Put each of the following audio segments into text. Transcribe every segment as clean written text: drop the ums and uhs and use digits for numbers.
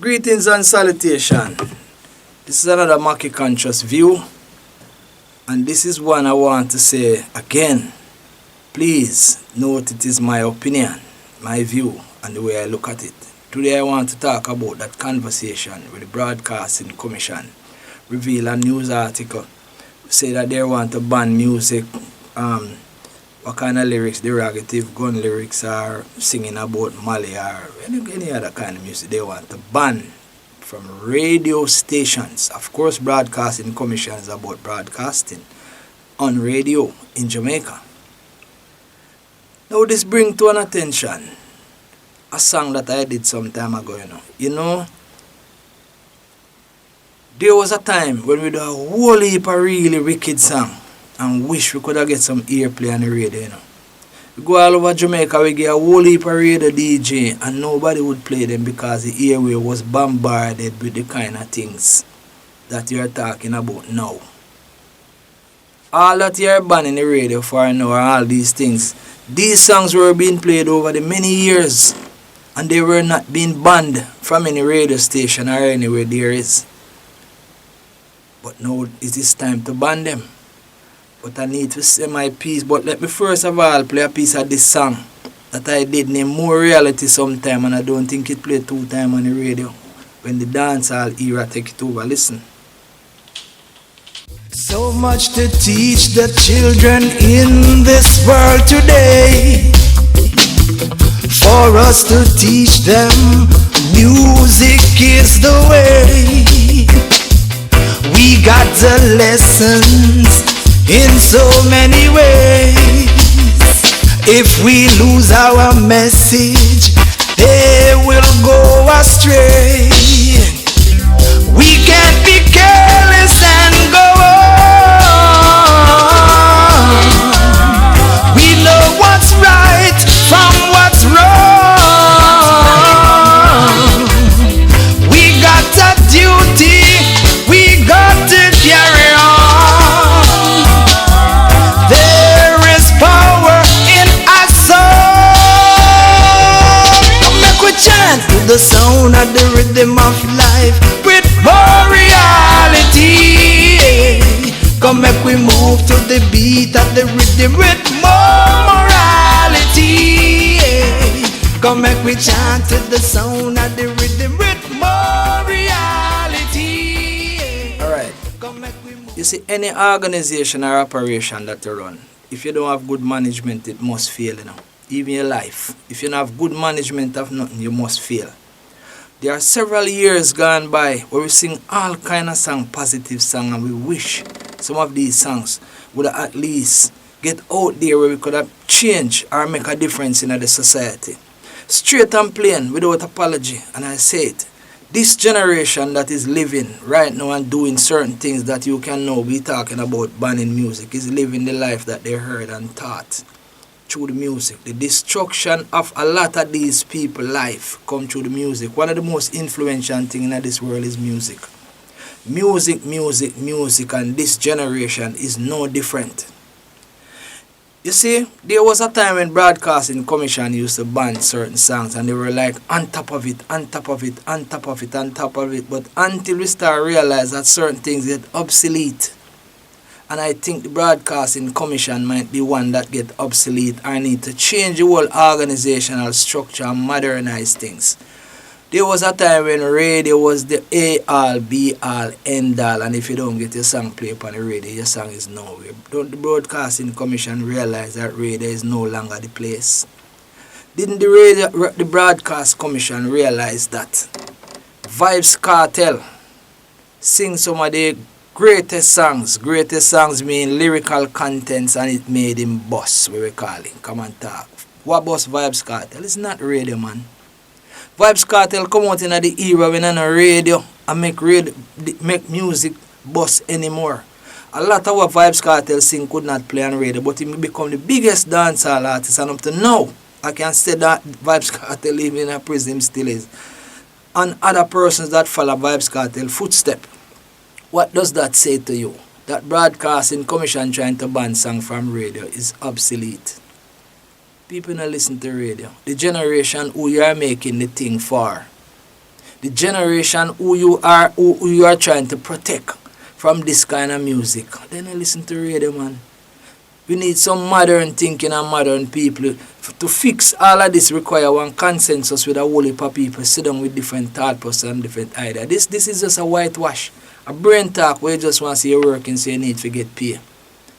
Greetings and salutation. This is another Mackie Conscious View, and this is one I want to say again. Please note it is my opinion, my view, and the way I look at it. Today I want to talk about that conversation with the Broadcasting Commission. Reveal a news article, say that they want to ban music, what kind of lyrics, derogative gun lyrics, or singing about Mali or any other kind of music they want to ban from radio stations. Of course, Broadcasting Commission is about broadcasting on radio in Jamaica. Now this brings to an attention a song that I did some time ago, there was a time when we do a whole heap of really wicked song and wish we could have get some airplay on the radio, We go all over Jamaica, we get a whole heap of radio DJ and nobody would play them because the airway was bombarded with the kind of things that you're talking about now. All that you're banning the radio for now are all these things. These songs were being played over the many years and they were not being banned from any radio station or anywhere there is. But now it is time to ban them. But I need to say my piece. But let me first of all play a piece of this song that I did named More Reality sometime, and I don't think it played 2 times on the radio when the dancehall era take it over. Listen. So much to teach the children in this world today. For us to teach them, music is the way. We got the lessons in so many ways. If we lose our message, they will go astray. We can't be careless and go on. We know what's right from what's wrong. We got a duty, we got to carry on. There is power in our soul. Come make we chant to the sound of the rhythm of life with more reality. Come make we move to the beat of the rhythm with more morality. Come make we chant to the sound of the rhythm with more reality. Alright. You see, any organization or operation that you run, if you don't have good management, it must fail, Even your life. If you don't have good management of nothing, you must fail. There are several years gone by where we sing all kind of song, positive song, and we wish some of these songs would at least get out there where we could have change or make a difference in the society. Straight and plain, without apology, and I say it. This generation that is living right now and doing certain things that you can now be talking about banning music is living the life that they heard and taught through the music. The destruction of a lot of these people's life come through the music. One of the most influential things in this world is music. Music, music, music, and this generation is no different. You see, there was a time when Broadcasting Commission used to ban certain songs and they were like on top of it, on top of it, on top of it, on top of it. But until we start realize that certain things get obsolete. And I think the Broadcasting Commission might be one that get obsolete. I need to change the whole organizational structure and modernize things. There was a time when radio was the A-all, B-all, end-all, and if you don't get your song played on the radio, your song is nowhere. Don't the Broadcasting Commission realize that radio is no longer the place? Didn't the Broadcast Commission realize that Vibes Cartel sing some of the greatest songs mean lyrical contents, and it made him boss, we call him. Come and talk. What boss Vibes Cartel? It's not radio, man. Vibes Cartel come out in the era when on a radio and make music bust anymore. A lot of what Vibes Cartel sing could not play on radio, but he become the biggest dancehall artist, and up to now, I can say that Vibes Cartel even in a prison still is. And other persons that follow Vibes Cartel footstep. What does that say to you? That Broadcasting Commission trying to ban song from radio is obsolete. People don't listen to radio. The generation who you are making the thing for the generation who you are trying to protect from this kind of music, then I listen to radio, man. We need some modern thinking and modern people. To fix all of this require one consensus with a whole heap of people, sit down with different thought process and different ideas. This is just a whitewash. A brain talk where you just want to see your work and say you need to get paid.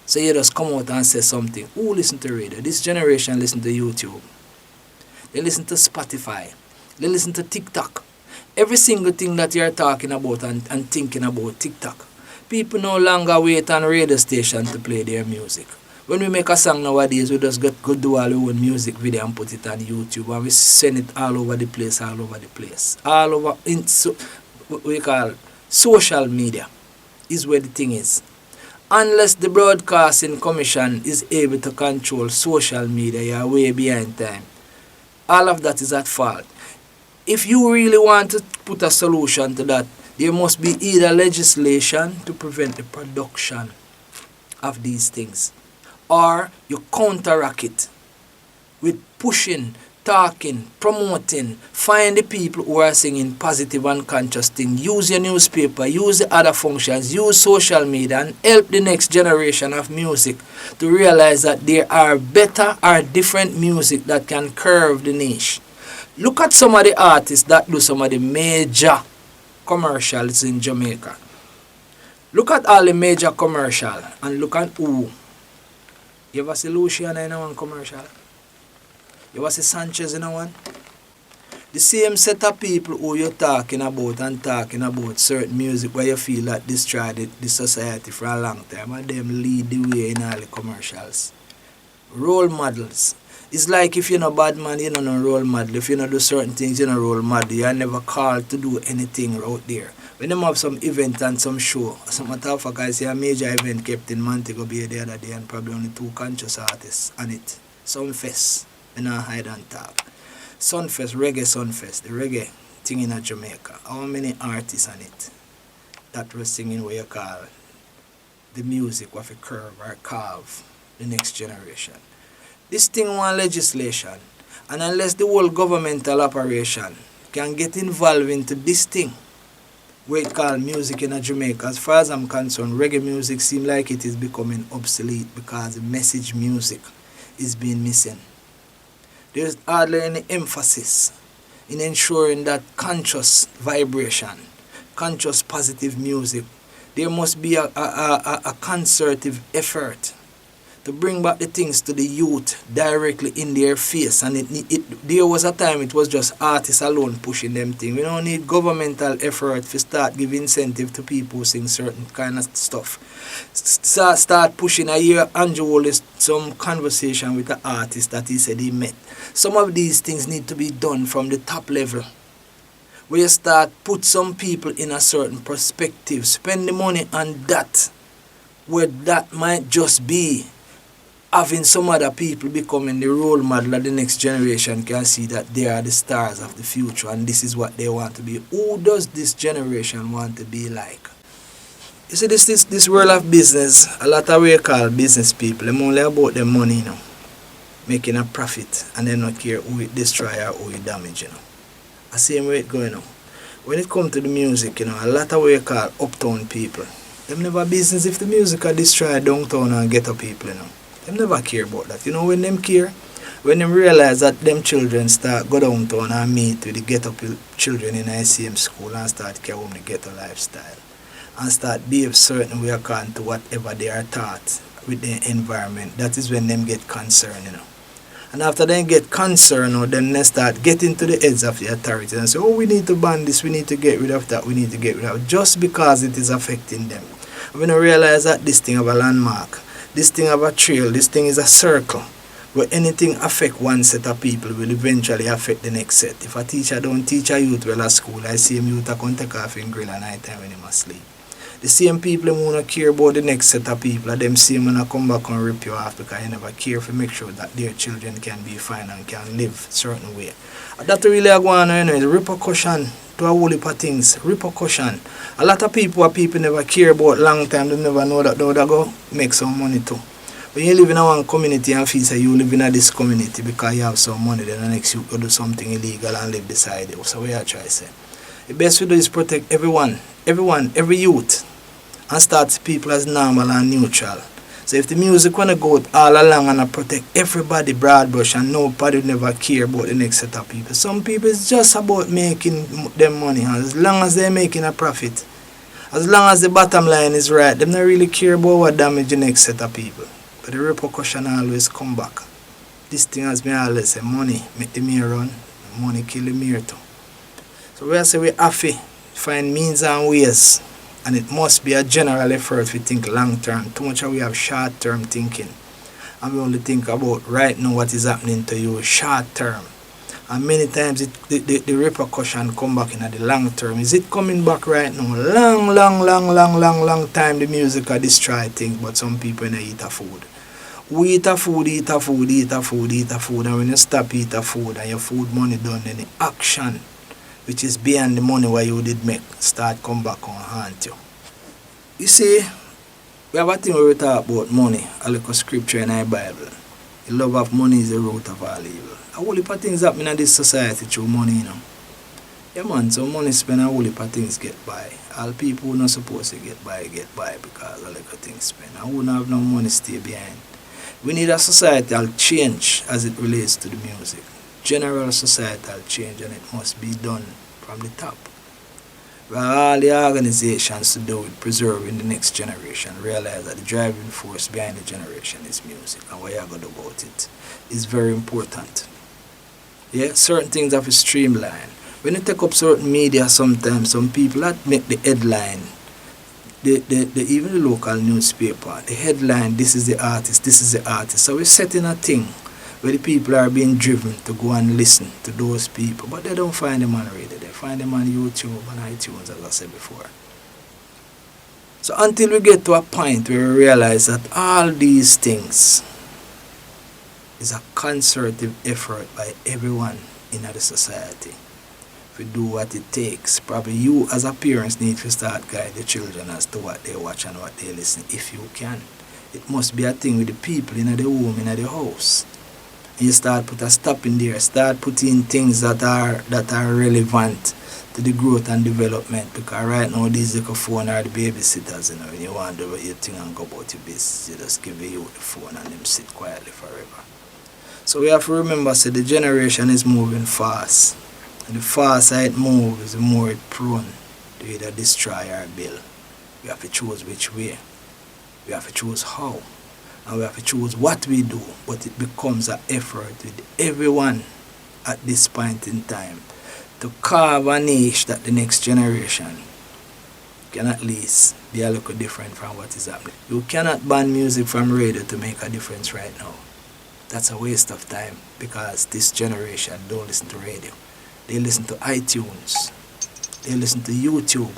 So you just come out and say something. Who listen to radio? This generation listen to YouTube. They listen to Spotify. They listen to TikTok. Every single thing that you're talking about and thinking about TikTok. People no longer wait on radio station to play their music. When we make a song nowadays, we just go do all our own music video and put it on YouTube, and we send it all over the place. All over, what we call social media is where the thing is. Unless the Broadcasting Commission is able to control social media, you're way behind time. All of that is at fault. If you really want to put a solution to that, there must be either legislation to prevent the production of these things, or you counteract it with pushing, talking, promoting, find the people who are singing positive and conscious things. Use your newspaper, use the other functions, use social media, and help the next generation of music to realize that there are better or different music that can curve the niche. Look at some of the artists that do some of the major commercials in Jamaica. Look at all the major commercials and look at who. You ever see Luciana in one commercial? You ever see Sanchez in one? The same set of people who you're talking about certain music where you feel that destroyed the society for a long time, and them lead the way in all the commercials. Role models. It's like if you're not bad man, you're not no role model. If you don't do certain things, you're not role model. You're never called to do anything out there. When them have some event and some show, some matter of fact, I see a major event kept in Montego Bay the other day and probably only 2 conscious artists on it. Sunfest, and I hide and talk. Sunfest, reggae Sunfest, the reggae thing in Jamaica. How many artists on it that were singing what you call the music with a curve or carve the next generation? This thing want legislation, and unless the whole governmental operation can get involved into this thing, what it called music in Jamaica, as far as I'm concerned, reggae music seems like it is becoming obsolete because the message music is being missing. There's hardly any emphasis in ensuring that conscious vibration, conscious positive music, there must be a concerted effort to bring back the things to the youth directly in their face. And there was a time it was just artists alone pushing them things. We don't need governmental effort to start giving incentive to people who sing certain kind of stuff. Start pushing. I hear Andrew Wallace some conversation with the artist that he said he met. Some of these things need to be done from the top level, where you start put some people in a certain perspective, spend the money on that, where that might just be having some other people becoming the role model that the next generation can see that they are the stars of the future and this is what they want to be. Who does this generation want to be like? You see, this world of business, a lot of what you call business people, they're only about their money, you know, making a profit, and they don't care who it destroy or who it damage, you know. The same way it going on. When it comes to the music, you know, a lot of what you call uptown people, them never business if the music are destroyed downtown and ghetto people, you know. Them never care about that. You know when them care? When them realize that them children start go downtown and meet with the ghetto children in the same school and start carrying the ghetto lifestyle and start behave certain way according to whatever they are taught with the environment. That is when them get concerned, you know. And after they get concerned, you know, then they start getting to the heads of the authorities and say, oh, we need to ban this, we need to get rid of that, we need to get rid of it, just because it is affecting them. When I realize that this thing of a landmark, this thing of a trail, this thing is a circle, where anything affect one set of people will eventually affect the next set. If a teacher don't teach a youth well at school, I see him youth can take off in grill at night time when he must sleep. The same people who don't care about the next set of people, them same when I come back and rip you off because you never care to make sure that their children can be fine and can live a certain way. That really I go on, you know, is repercussion to a whole heap of things. Repercussion. A lot of people never care about long time, they never know that they would go make some money too. When you live in one community and feel say you live in this community because you have some money, then the next you go do something illegal and live beside it. So what I try to say. The best we do is protect everyone, every youth, and start people as normal and neutral. So if the music wanna go all along and protect everybody broad brush and nobody would never care about the next set of people. Some people it's just about making them money. As long as they're making a profit, as long as the bottom line is right, them not really care about what damage the next set of people. But the repercussion always come back. This thing as me always say, money make the mirror run, money kill the mirror too. So we say we have to find means and ways, and it must be a general effort if we think long term. Too much of we have short term thinking, and we only think about right now what is happening to you short term. And many times the repercussion come back in the long term. Is it coming back right now? Long time the music will destroy things, but some people don't eat a food. We eat a food, and when you stop eat a food and your food money done, then the action, which is beyond the money what you did make, start come back on haunt you. You see, we have a thing where we talk about money, a little scripture in our Bible. The love of money is the root of all evil. A whole heap of things happen in this society through money, you know. Yeah man, so money spent, a whole heap of things get by. All people who not supposed to get by because a little things spent. And who don't have no money stay behind. We need a societal change as it relates to the music. General societal change, and it must be done from the top. Where all the organizations to do with preserving the next generation realize that the driving force behind the generation is music, and what you are going to do about it is very important. Yeah, certain things have to streamline. When you take up certain media sometimes, some people that make the headline, even the local newspaper, the headline, this is the artist. So we're setting a thing where the people are being driven to go and listen to those people, but they don't find them on radio. They find them on YouTube and iTunes, as I said before. So until we get to a point where we realize that all these things is a concerted effort by everyone in the society. If we do what it takes, probably you as a parents need to start guide the children as to what they watch and what they listen, if you can. It must be a thing with the people in the home, in the house. And you start put a stop in there, start putting things that are relevant to the growth and development, because right now these little phone are the babysitters, you know. When you want to do your thing and go about your business, you just give you the phone and them sit quietly forever. So we have to remember, so the generation is moving fast. And the faster it moves, the more it's prone to either destroy or build. We have to choose which way. We have to choose how. And we have to choose what we do. But it becomes an effort with everyone at this point in time to carve a niche that the next generation can at least be a little different from what is happening. You cannot ban music from radio to make a difference right now. That's a waste of time, because this generation don't listen to radio. They listen to iTunes, they listen to YouTube,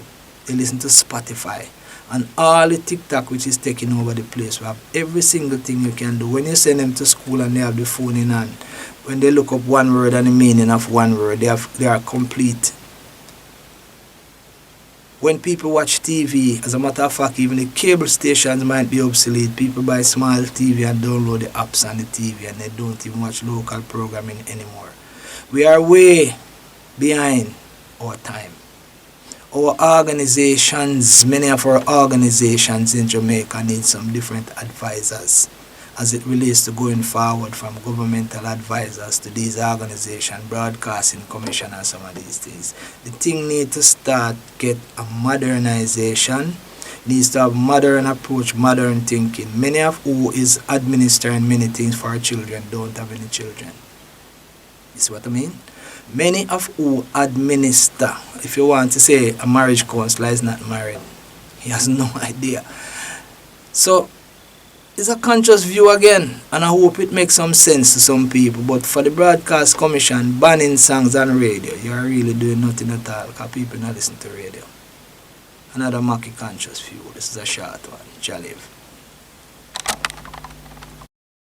they listen to Spotify, and all the TikTok which is taking over the place. We have every single thing you can do. When you send them to school and they have the phone in hand, when they look up one word and the meaning of one word, they are complete. When people watch TV, as a matter of fact, even the cable stations might be obsolete. People buy small TV and download the apps on the TV, and they don't even watch local programming anymore. We are way behind our time. Our organizations, many of our organizations in Jamaica need some different advisors as it relates to going forward, from governmental advisors to these organizations, broadcasting, commission, and some of these things. The thing needs to start get a modernization, needs to have modern approach, modern thinking. Many of who is administering many things for our children don't have any children. You see what I mean? Many of who administer, if you want to say a marriage counselor is not married, he has no idea. So it's a conscious view again, and I hope it makes some sense to some people. But for the Broadcast Commission banning songs on radio, you are really doing nothing at all, because people not listen to radio. Another Mackie conscious view. This is a short one. Jaliv.